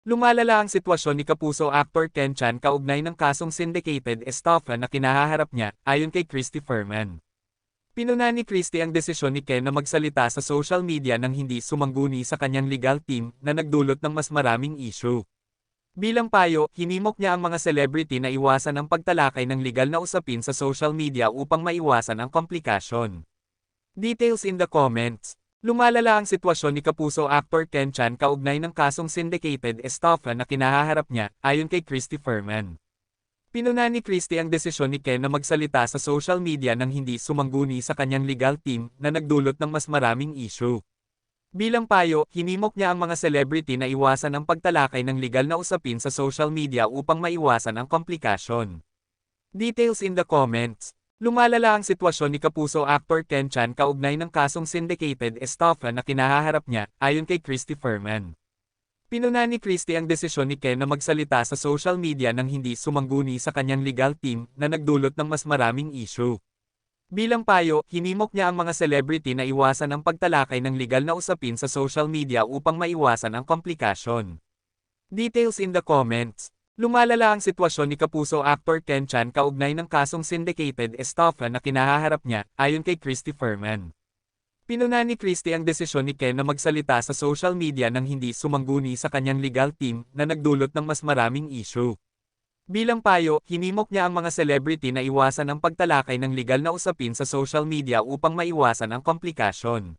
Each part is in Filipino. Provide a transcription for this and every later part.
Lumalala ang sitwasyon ni Kapuso actor Ken Chan kaugnay ng kasong syndicated estafa na kinahaharap niya, ayon kay Christy Ferman. Pinuna ni Christy ang desisyon ni Ken na magsalita sa social media nang hindi sumangguni sa kanyang legal team na nagdulot ng mas maraming issue. Bilang payo, hinimok niya ang mga celebrity na iwasan ang pagtalakay ng legal na usapin sa social media upang maiwasan ang komplikasyon. Details in the comments. Lumalala ang sitwasyon ni Kapuso actor Ken Chan kaugnay ng kasong syndicated estafa na kinahaharap niya, ayon kay Christy Ferman. Pinuna ni Christy ang desisyon ni Ken na magsalita sa social media nang hindi sumangguni sa kanyang legal team na nagdulot ng mas maraming issue. Bilang payo, hinimok niya ang mga celebrity na iwasan ang pagtalakay ng legal na usapin sa social media upang maiwasan ang komplikasyon. Details in the comments. Lumalala ang sitwasyon ni Kapuso actor Ken Chan kaugnay ng kasong syndicated estafa na kinahaharap niya, ayon kay Christy Ferman. Pinuna ni Christy ang desisyon ni Ken na magsalita sa social media nang hindi sumangguni sa kanyang legal team na nagdulot ng mas maraming issue. Bilang payo, hinimok niya ang mga celebrity na iwasan ang pagtalakay ng legal na usapin sa social media upang maiwasan ang komplikasyon. Details in the comments. Lumalala ang sitwasyon ni Kapuso actor Ken Chan kaugnay ng kasong syndicated estafa na kinahaharap niya, ayon kay Christy Ferman. Pinuna ni Christy ang desisyon ni Ken na magsalita sa social media nang hindi sumangguni sa kanyang legal team na nagdulot ng mas maraming issue. Bilang payo, hinimok niya ang mga celebrity na iwasan ang pagtalakay ng legal na usapin sa social media upang maiwasan ang komplikasyon.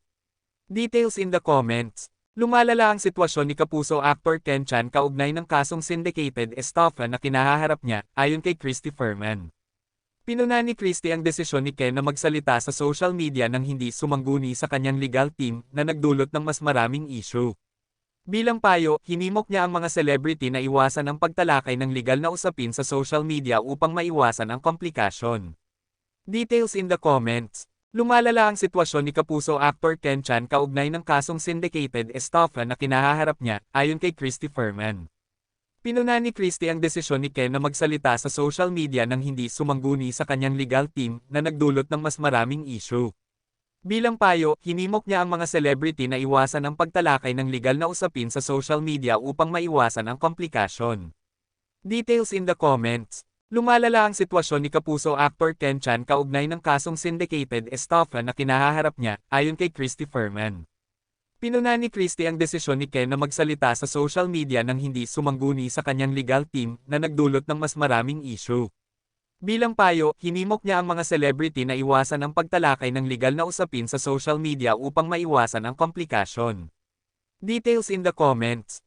Details in the comments. Lumalala ang sitwasyon ni Kapuso actor Ken Chan kaugnay ng kasong syndicated estafa na kinahaharap niya, ayon kay Christy Ferman. Pinuna ni Christy ang desisyon ni Ken na magsalita sa social media nang hindi sumangguni sa kanyang legal team na nagdulot ng mas maraming issue. Bilang payo, hinimok niya ang mga celebrity na iwasan ang pagtalakay ng legal na usapin sa social media upang maiwasan ang komplikasyon. Details in the comments. Lumalala ang sitwasyon ni Kapuso actor Ken Chan kaugnay ng kasong syndicated estafa na kinahaharap niya, ayon kay Christy Ferman. Pinuna ni Christy ang desisyon ni Ken na magsalita sa social media nang hindi sumangguni sa kanyang legal team na nagdulot ng mas maraming issue. Bilang payo, hinimok niya ang mga celebrity na iwasan ang pagtalakay ng legal na usapin sa social media upang maiwasan ang komplikasyon. Details in the comments. Lumalala ang sitwasyon ni Kapuso actor Ken Chan kaugnay ng kasong syndicated estafa na kinahaharap niya, ayon kay Christy Ferman. Pinuna ni Christy ang desisyon ni Ken na magsalita sa social media nang hindi sumangguni sa kanyang legal team na nagdulot ng mas maraming issue. Bilang payo, hinimok niya ang mga celebrity na iwasan ang pagtalakay ng legal na usapin sa social media upang maiwasan ang komplikasyon. Details in the comments.